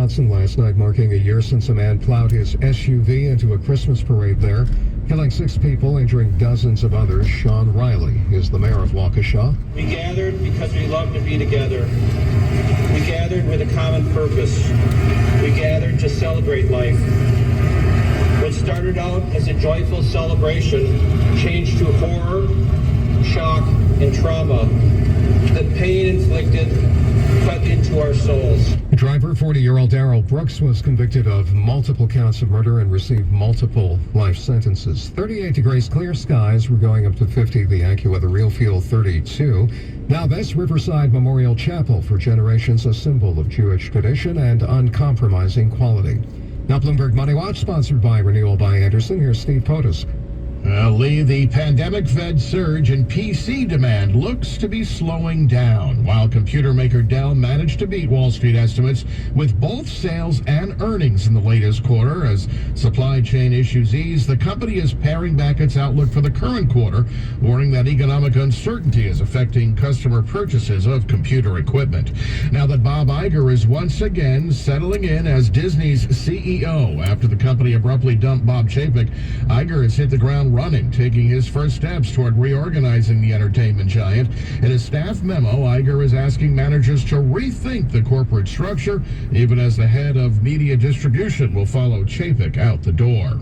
Wisconsin last night, marking a year since a man plowed his SUV into a Christmas parade there, killing 6 people, injuring dozens of others. Sean Riley is the mayor of Waukesha. We gathered because we love to be together. We gathered with a common purpose. We gathered to celebrate life. What started out as a joyful celebration changed to horror, shock, and trauma. The pain inflicted cut into our souls. Driver 40-year-old Daryl Brooks was convicted of multiple counts of murder and received multiple life sentences. 38 degrees, clear skies. We're going up to 50. The AccuWeather real feel 32. Now this Riverside Memorial Chapel, for generations a symbol of Jewish tradition and uncompromising quality. Now Bloomberg Money Watch, sponsored by Renewal by Anderson. Here's Steve Potus. Lee, the pandemic-fed surge in PC demand looks to be slowing down, while computer maker Dell managed to beat Wall Street estimates with both sales and earnings in the latest quarter. As supply chain issues ease, the company is paring back its outlook for the current quarter, warning that economic uncertainty is affecting customer purchases of computer equipment. Now that Bob Iger is once again settling in as Disney's CEO after the company abruptly dumped Bob Chapek, Iger has hit the ground running, taking his first steps toward reorganizing the entertainment giant. In a staff memo, Iger is asking managers to rethink the corporate structure, even as the head of media distribution will follow Chapek out the door.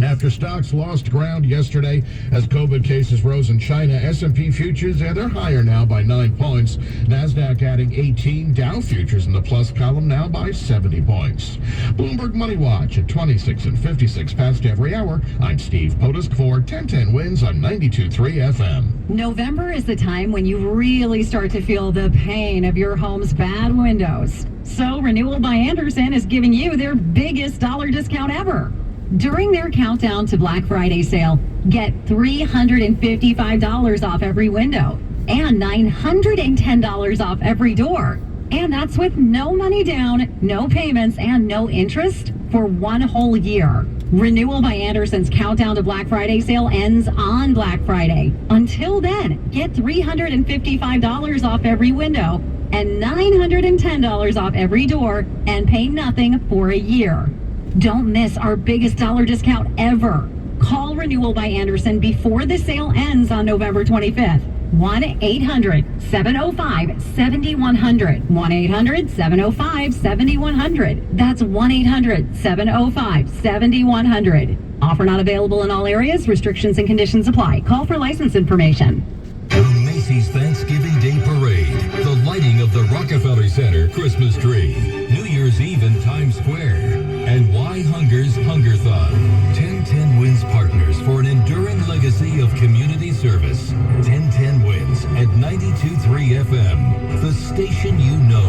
After stocks lost ground yesterday as COVID cases rose in China, S&P futures, they're higher now by 9 points. NASDAQ adding 18. Dow futures in the plus column now by 70 points. Bloomberg Money Watch at 26 and 56 past every hour. I'm Steve Potusk for 1010 Wins on 92.3 FM. November is the time when you really start to feel the pain of your home's bad windows. So Renewal by Anderson is giving you their biggest dollar discount ever. During their countdown to Black Friday sale, get $355 off every window and $910 off every door. And that's with no money down, no payments, and no interest for 1 whole year. Renewal by Anderson's countdown to Black Friday sale ends on Black Friday. Until then, get $355 off every window and $910 off every door and pay nothing for a year. Don't miss our biggest dollar discount ever. Call Renewal by Anderson before the sale ends on November 25th. 1-800-705-7100. 1-800-705-7100. That's 1-800-705-7100. Offer not available in all areas. Restrictions and conditions apply. Call for license information. The Macy's Thanksgiving Day Parade. The lighting of the Rockefeller Center Christmas tree. New Year's Eve in Times Square. And Why Hunger's Hungerthon. 1010 Wins partners for an enduring legacy of community service. 1010 Wins at 92.3 FM. The station you know.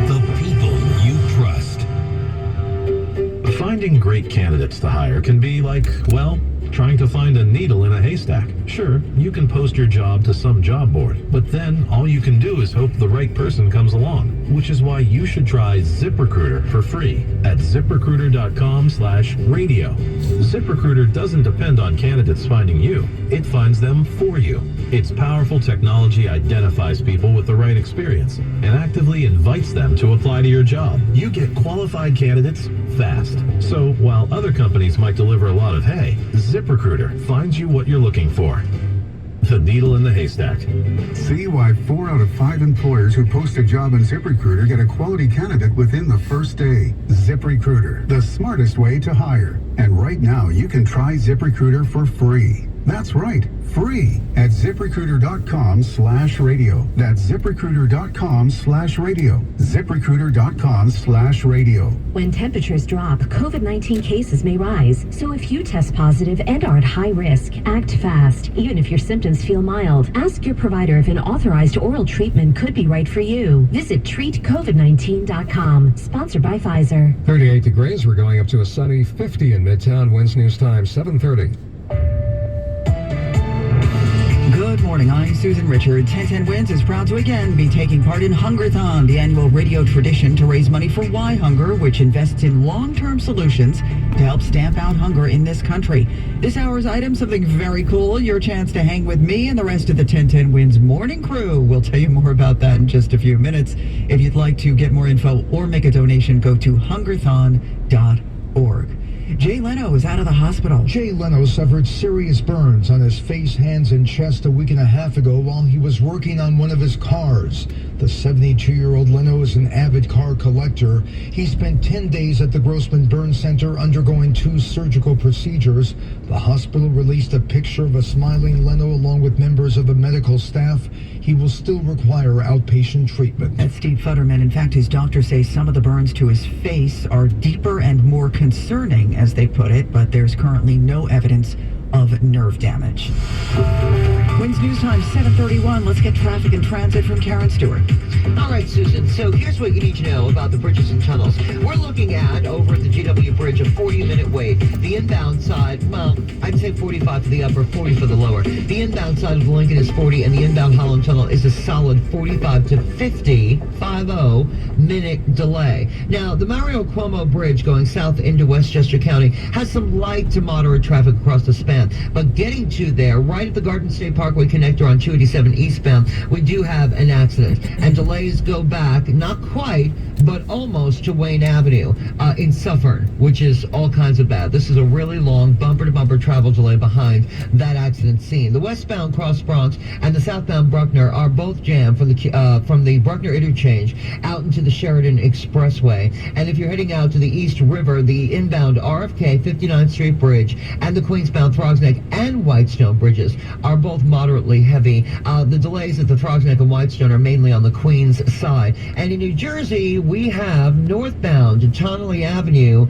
The people you trust. Finding great candidates to hire can be like, well, trying to find a needle in a haystack. Sure, you can post your job to some job board, but then all you can do is hope the right person comes along, which is why you should try ZipRecruiter for free at ZipRecruiter.com/radio. ZipRecruiter doesn't depend on candidates finding you. It finds them for you. Its powerful technology identifies people with the right experience and actively invites them to apply to your job. You get qualified candidates fast. So while other companies might deliver a lot of hay, ZipRecruiter finds you what you're looking for. The needle in the haystack. See why 4 out of 5 employers who post a job on ZipRecruiter get a quality candidate within the first day. ZipRecruiter, the smartest way to hire. And right now, you can try ZipRecruiter for free. That's right, free at ZipRecruiter.com/radio. That's ZipRecruiter.com/radio. ZipRecruiter.com/radio. When temperatures drop, COVID-19 cases may rise. So if you test positive and are at high risk, act fast. Even if your symptoms feel mild, ask your provider if an authorized oral treatment could be right for you. Visit treatcovid19.com. Sponsored by Pfizer. 38 degrees. We're going up to a sunny 50 in Midtown. Wins News Time 7:30. Good morning. I'm Susan Richard. 1010 Wins is proud to again be taking part in Hungerthon, the annual radio tradition to raise money for Why Hunger, which invests in long-term solutions to help stamp out hunger in this country. This hour's item, something very cool, your chance to hang with me and the rest of the 1010 Wins morning crew. We'll tell you more about that in just a few minutes. If you'd like to get more info or make a donation, go to hungerthon.org. Jay Leno is out of the hospital. Jay Leno suffered serious burns on his face, hands, and chest a week and a half ago while he was working on one of his cars. The 72-year-old Leno is an avid car collector. He spent 10 days at the Grossman Burn Center undergoing 2 surgical procedures. The hospital released a picture of a smiling Leno along with members of the medical staff. He will still require outpatient treatment. That's Steve Futterman. In fact, his doctors say some of the burns to his face are deeper and more concerning, as they put it, but there's currently no evidence of nerve damage. Wins News Time 7:31. Let's get traffic and transit from Karen Stewart. All right, Susan. So here's what you need to know about the bridges and tunnels. We're looking at, over at the GW Bridge, a 40-minute wait. The inbound side, well, I'd say 45 for the upper, 40 for the lower. The inbound side of Lincoln is 40, and the inbound Holland Tunnel is a solid 45 to 50-minute delay. Now, the Mario Cuomo Bridge going south into Westchester County has some light to moderate traffic across the span. But getting to there, right at the Garden State Parkway connector on 287 eastbound, we do have an accident. And delays go back, not quite, but almost to Wayne Avenue in Suffern, which is all kinds of bad. This is a really long bumper-to-bumper travel delay behind that accident scene. The westbound Cross Bronx and the southbound Bruckner are both jammed from the Bruckner interchange out into the Sheridan Expressway. And if you're heading out to the East River, the inbound RFK 59th Street Bridge and the Queensbound Throgs Neck and Whitestone bridges are both moderately heavy. The delays at the Throgs Neck and Whitestone are mainly on the Queens side. And in New Jersey, we have northbound Tonelli Avenue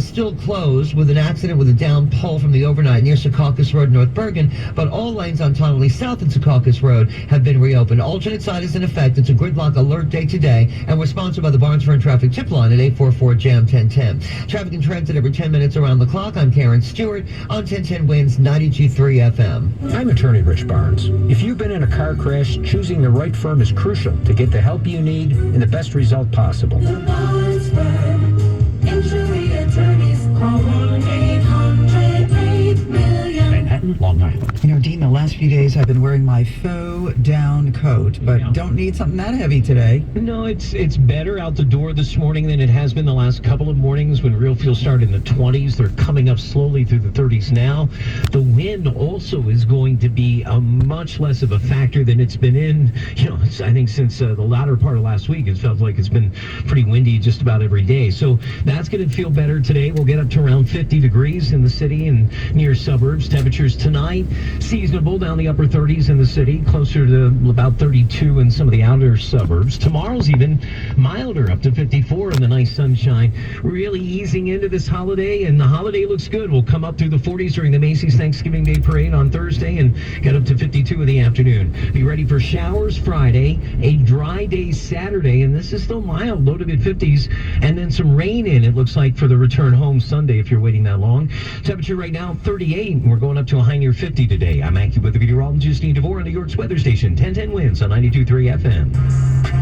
still closed with an accident with a down pole from the overnight near Secaucus Road, North Bergen, but all lanes on Tonelli South and Secaucus Road have been reopened. Alternate side is in effect. It's a gridlock alert day today, and we're sponsored by the Barnes Fern Traffic Tip Line at 844-JAM-1010. Traffic and transit every 10 minutes around the clock. I'm Karen Stewart on 1010 Wins 92.3 FM. I'm attorney Rich Barnes. If you've been in a car crash, choosing the right firm is crucial to get the help you need and the best result possible. The Barnes Firm Injury Attorneys. Call 1-800-8-million. Manhattan, Long Island. You know, Dean, the last few days I've been wearing my faux down coat, but don't need something that heavy today. No, it's better out the door this morning than it has been the last couple of mornings when real feels started in the 20s. They're coming up slowly through the 30s now. The wind also is going to be a much less of a factor than it's been in, I think since the latter part of last week. It felt like it's been pretty windy just about every day. So that's going to feel better today. We'll get up to around 50 degrees in the city and near suburbs. Temperatures tonight, seasonable down the upper 30s in the city, closer to about 32 in some of the outer suburbs. Tomorrow's even milder, up to 54 in the nice sunshine. Really easing into this holiday, and the holiday looks good. We'll come up through the 40s during the Macy's Thanksgiving Day Parade on Thursday and get up to 52 in the afternoon. Be ready for showers Friday, a dry day Saturday, and this is still mild, low to mid-50s, and then some rain in, it looks like, for the return home Sunday if you're waiting that long. Temperature right now 38, and we're going up to a high near 50 today. I'm AccuWeather meteorologist Dean DeVore on New York's weather station, 1010 Wins on 92.3 FM.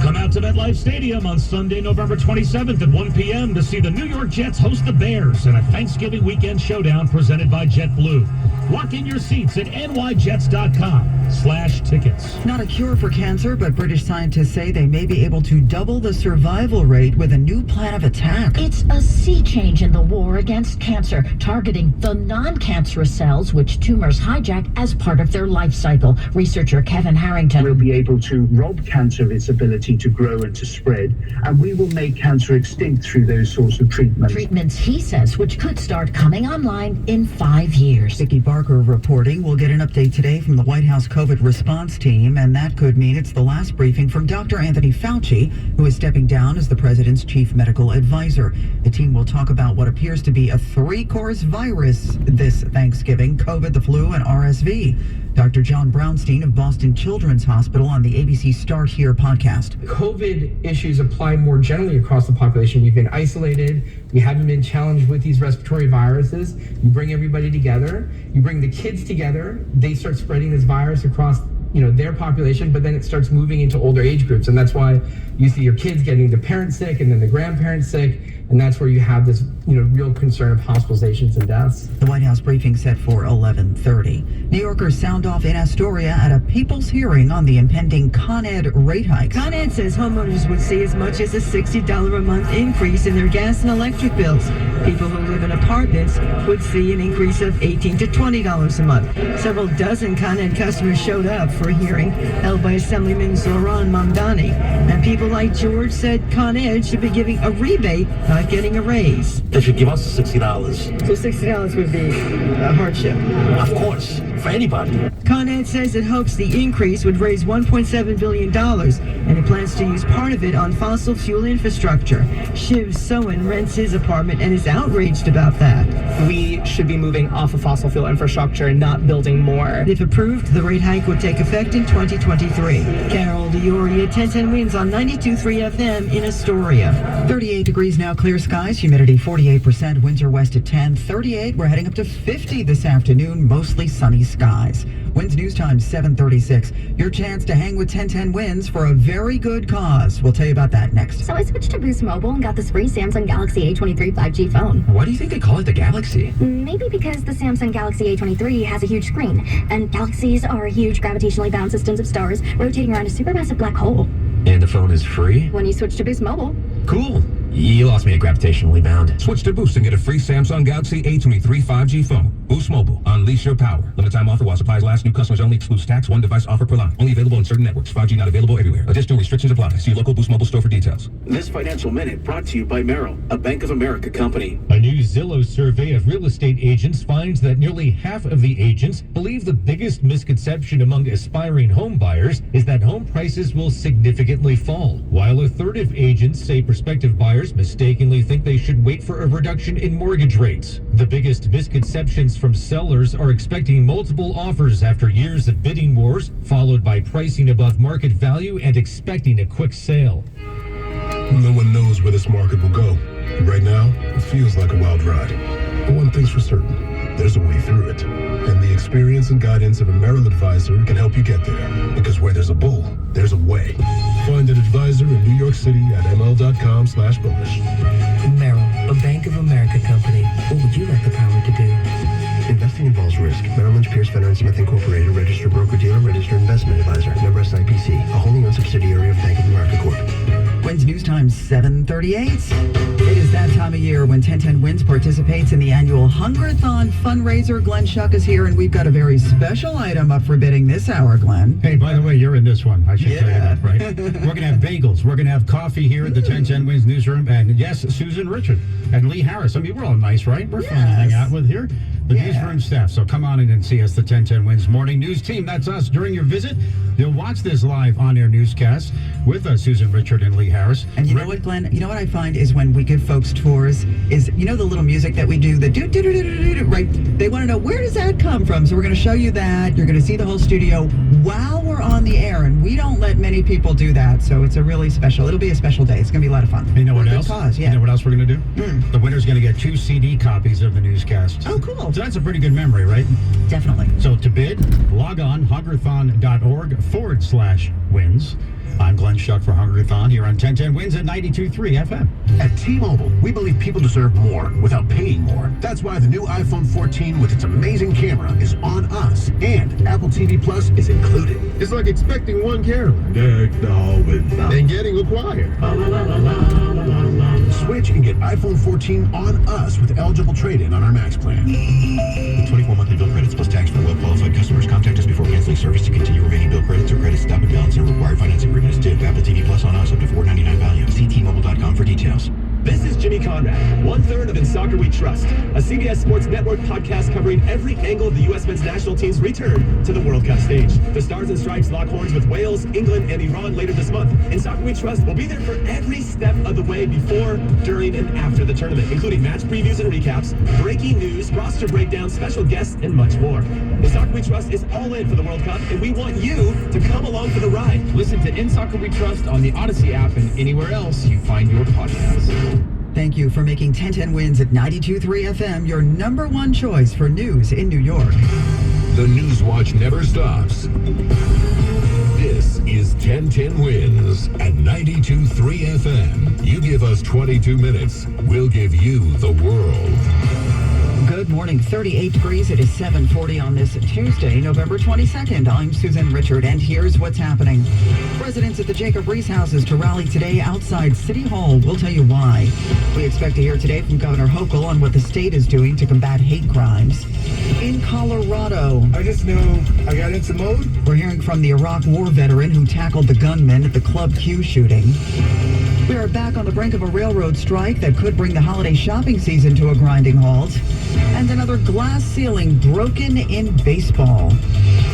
Come out to MetLife Stadium on Sunday, November 27th at 1 p.m. to see the New York Jets host the Bears in a Thanksgiving weekend showdown presented by JetBlue. Lock in your seats at nyjets.com/tickets. Not a cure for cancer, but British scientists say they may be able to double the survival rate with a new plan of attack. It's a sea change in the war against cancer, targeting the non-cancerous cells which tumors hijack as part of their life cycle. Researcher Kevin Harrington. We'll be able to rob cancer of its ability to grow and to spread, and we will make cancer extinct through those sorts of treatments. Treatments, he says, which could start coming online in 5 years. Vicki Barker reporting. We'll get an update today from the White House COVID response team, and that could mean it's the last briefing from Dr. Anthony Fauci, who is stepping down as the president's chief medical advisor. The team will talk about what appears to be a 3-course virus this Thanksgiving: COVID, the flu, and RSV. Dr. John Brownstein of Boston Children's Hospital on the ABC Start Here podcast. COVID issues apply more generally across the population. We've been isolated. We haven't been challenged with these respiratory viruses. You bring everybody together. You bring the kids together. They start spreading this virus across their population, but then it starts moving into older age groups. And that's why you see your kids getting the parents sick and then the grandparents sick. And that's where you have this, real concern of hospitalizations and deaths. The White House briefing set for 11:30. New Yorkers sound off in Astoria at a people's hearing on the impending Con Ed rate hikes. Con Ed says homeowners would see as much as a $60 a month increase in their gas and electric bills. People who live in apartments would see an increase of $18 to $20 a month. Several dozen Con Ed customers showed up for a hearing held by Assemblyman Zoran Mamdani. And people like George said Con Ed should be giving a rebate, not getting a raise. They should give us $60. So $60 would be a hardship. Of course, for anybody. Con Ed says it hopes the increase would raise $1.7 billion, and it plans to use part of it on fossil fuel infrastructure. Shiv Sowen rents his apartment and is outraged about that. We should be moving off of fossil fuel infrastructure and not building more. If approved, the rate hike would take effect in 2023. Carol DiOria, 1010 Wins on 92.3 FM in Astoria. 38 degrees now, clear skies, humidity 48%, winds are west at 10, 38. We're heading up to 50 this afternoon, mostly sunny skies. Winds news time 7:36. Your chance to hang with 1010 Wins for a very good cause. We'll tell you about that next. So I switched to Boost Mobile and got this free Samsung Galaxy A23 5G phone. Why do you think they call it the Galaxy? Maybe because the Samsung Galaxy A23 has a huge screen, and galaxies are huge gravitationally bound systems of stars rotating around a supermassive black hole. And the phone is free? When you switch to Boost Mobile. Cool. You lost me at gravitationally bound. Switch to Boost and get a free Samsung Galaxy A23 5G phone. Boost Mobile. Unleash your power. Limited time offer while supplies last. New customers only. Excludes tax. One device offer per line. Only available in certain networks. 5G not available everywhere. Additional restrictions apply. See your local Boost Mobile store for details. This financial minute brought to you by Merrill, a Bank of America company. A new Zillow survey of real estate agents finds that nearly half of the agents believe the biggest misconception among aspiring home buyers is that home prices will significantly fall, while a third of agents say prospective buyers mistakenly think they should wait for a reduction in mortgage rates. The biggest misconceptions from sellers are expecting multiple offers after years of bidding wars, followed by pricing above market value and expecting a quick sale. No one knows where this market will go. Right now, it feels like a wild ride. But one thing's for certain, there's a way through it. And the experience and guidance of a Merrill advisor can help you get there. Because where there's a bull, there's a way. Find an advisor in New York City at ml.com/bullish. Merrill, a Bank of America company. What would you like the power to do? Investing involves risk. Merrill Lynch, Pierce, Fenner & Smith Incorporated, registered broker-dealer, registered investment advisor, member SIPC, a wholly owned subsidiary of Bank of America Corp. Wins news time 7:38. It is that time of year when 1010 Wins participates in the annual Hungerthon fundraiser. Glenn Schuck is here, and we've got a very special item up for bidding this hour, Glenn. Hey, by the way, you're in this one. I should tell you that, right? We're going to have bagels. We're going to have coffee here at the 1010 Wins newsroom. And yes, Susan Richard and Lee Harris. I mean, we're all nice, right? We're fun to hang out with here. The newsroom staff. So come on in and see us, the 1010 Wins Morning News Team. That's us. During your visit, you'll watch this live on-air newscast with Susan Richard and Lee Harris. And you know what, Glenn? You know what I find is when we give folks tours is, the little music that we do, the do-do-do-do-do-do, right? They want to know, where does that come from? So we're going to show you that. You're going to see the whole studio while we're on the air, and we don't let many people do that. So it's a really special, it'll be a special day. It's going to be a lot of fun. You know what else? Cause, You know what else we're going to do? The winner's going to get 2 CD copies of the newscast. Oh, cool. So that's a pretty good memory, right? Definitely. So to bid, log on hungerthon.org/wins. I'm Glenn Schuck for Hungerthon here on 1010 Wins at 92.3 FM. At T-Mobile, we believe people deserve more without paying more. That's why the new iPhone 14 with its amazing camera is on us, and Apple TV Plus is included. It's like expecting one Carolyn. And getting a choir. Switch and get iPhone 14 on us with eligible trade-in on our Max plan. With 24 monthly bill credits plus tax for well-qualified customers. Contact us before canceling service to continue remaining bill credits or credit stop and balance and required financing agreement is due. Apple TV Plus on us up to $4.99 value. See T-Mobile.com for details. This is Jimmy Conrad, 1/3 of In Soccer We Trust, a CBS Sports Network podcast covering every angle of the U.S. men's national team's return to the World Cup stage. The Stars and Stripes lock horns with Wales, England, and Iran later this month. In Soccer We Trust will be there for every step of the way before, during, and after the tournament, including match previews and recaps, breaking news, roster breakdowns, special guests, and much more. In Soccer We Trust is all in for the World Cup, and we want you to come along for the ride. Listen to In Soccer We Trust on the Odyssey app and anywhere else you find your podcasts. Thank you for making 1010 Wins at 92.3 FM your #1 choice for news in New York. The News Watch never stops. This is 1010 Wins at 92.3 FM. You give us 22 minutes, we'll give you the world. Good morning, 38 degrees. It is 7:40 on this Tuesday, November 22nd. I'm Susan Richard, and here's what's happening. Residents at the Jacob Reese houses to rally today outside City Hall. We'll tell you why. We expect to hear today from Governor Hochul on what the state is doing to combat hate crimes. In Colorado, I just know I got into mode. We're hearing from the Iraq War veteran who tackled the gunman at the Club Q shooting. We are back on the brink of a railroad strike that could bring the holiday shopping season to a grinding halt. And another glass ceiling broken in baseball.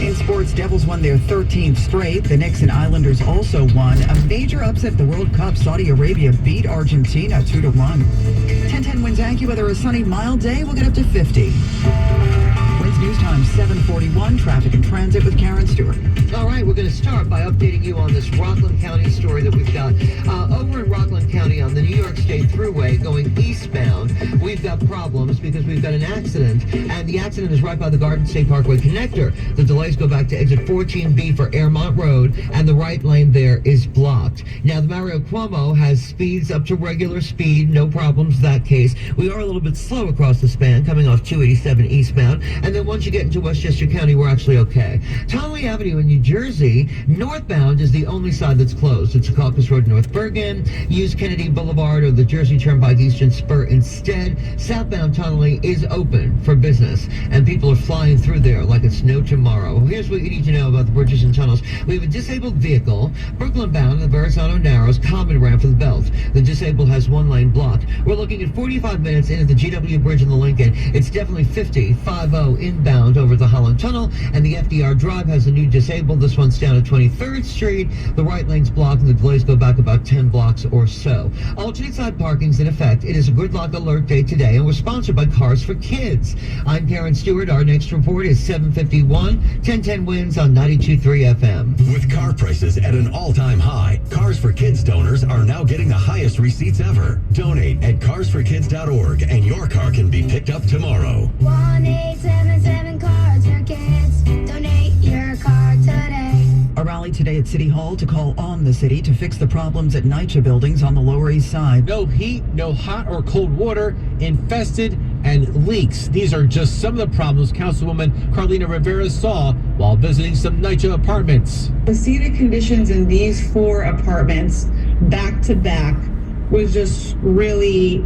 In sports, Devils won their 13th straight. The Knicks and Islanders also won. A major upset at the World Cup. Saudi Arabia beat Argentina 2-1. 1010 Wins AccuWeather, a sunny, mild day. We'll get up to 50. Wins News Time 7:41. Traffic and transit with Karen Stewart. All right, we're going to start by updating you on this Rockland County story that we've got. Over in Rockland County on the New York State Thruway going eastbound, we've got problems because we've got an accident, and the accident is right by the Garden State Parkway connector. The delays go back to exit 14B for Airmont Road, and the right lane there is blocked. Now, the Mario Cuomo has speeds up to regular speed, no problems in that case. We are a little bit slow across the span, coming off 287 eastbound, and then once you get into Westchester County, we're actually okay. Tonley Avenue in New Jersey, northbound is the only side that's closed. It's Secaucus Road, North Bergen. Use Kennedy Boulevard or the Jersey Turnpike Eastern Spur instead. Southbound Tonley is open for business, and people are flying through there like it's no tomorrow. Well, here's what you need to know about the bridges and tunnels. We have a disabled vehicle, Brooklyn bound, the Verrazano Narrows, common ramp for the belt. The disabled has one lane blocked. We're looking at 45 minutes into the GW Bridge in the Lincoln. It's definitely 50 inbound over the Holland Tunnel, and the FDR Drive has a new disabled. This one's down at 23rd Street. The right lane's blocked, and the delays go back about 10 blocks or so. Alternate side parking's in effect. It is a gridlock alert day today, and we're sponsored by Cars for Kids. I'm Karen Stewart. Our next report is 7:51. 1010 Wins on 92.3 FM. With car prices at an all-time high, Cars for Kids donors are now getting the highest receipts ever. Donate at carsforkids.org, and your car can be picked up tomorrow. 1877 Cars for Kids. Donate your car today. A rally today at City Hall to call on the city to fix the problems at NYCHA buildings on the Lower East Side. No heat, no hot or cold water, infested, and leaks. These are just some of the problems Councilwoman Carlina Rivera saw while visiting some NYCHA apartments. To see the conditions in these 4 apartments back to back was just really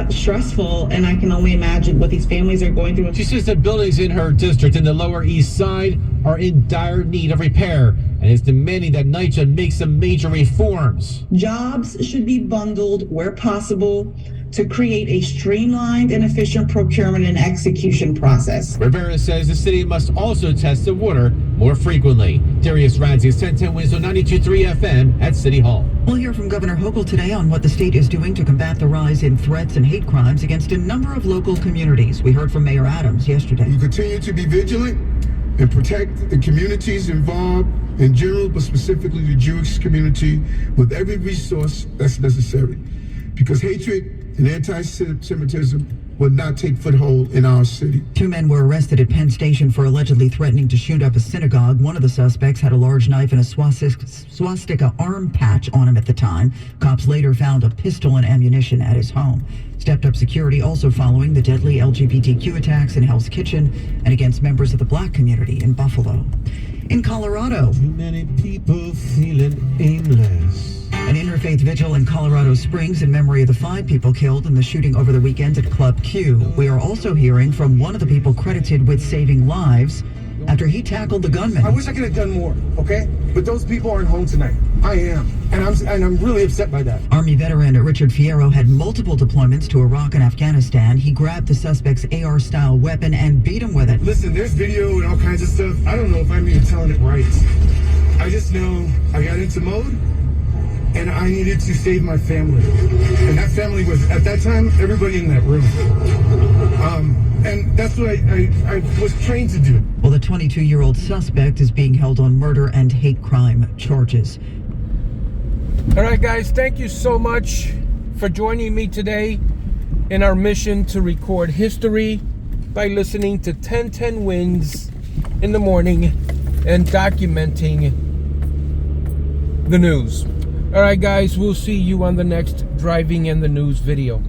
stressful, and I can only imagine what these families are going through. She says the buildings in her district in the Lower East Side are in dire need of repair and is demanding that NYCHA make some major reforms. Jobs should be bundled where possible to create a streamlined and efficient procurement and execution process. Rivera says the city must also test the water more frequently. Darius Radzius, 1010 Wins on 92.3 FM at City Hall. We'll hear from Governor Hochul today on what the state is doing to combat the rise in threats and hate crimes against a number of local communities. We heard from Mayor Adams yesterday. We continue to be vigilant and protect the communities involved in general, but specifically the Jewish community, with every resource that's necessary. Because hatred and anti-Semitism will not take foothold in our city. 2 men were arrested at Penn Station for allegedly threatening to shoot up a synagogue. One of the suspects had a large knife and a swastika arm patch on him at the time. Cops later found a pistol and ammunition at his home. Stepped up security also following the deadly LGBTQ attacks in Hell's Kitchen and against members of the black community in Buffalo. In Colorado, too many people feeling aimless. An interfaith vigil in Colorado Springs in memory of the 5 people killed in the shooting over the weekend at Club Q. We are also hearing from one of the people credited with saving lives after he tackled the gunman. I wish I could have done more, okay? But those people aren't home tonight. I am. And I'm really upset by that. Army veteran Richard Fierro had multiple deployments to Iraq and Afghanistan. He grabbed the suspect's AR-style weapon and beat him with it. Listen, there's video and all kinds of stuff. I don't know if I'm even telling it right. I just know I got into mode, and I needed to save my family. And that family was, at that time, everybody in that room. And that's what I was trained to do. Well, the 22-year-old suspect is being held on murder and hate crime charges. All right, guys, thank you so much for joining me today in our mission to record history by listening to 1010 Wins in the morning and documenting the news. All right, guys, we'll see you on the next Driving in the News video.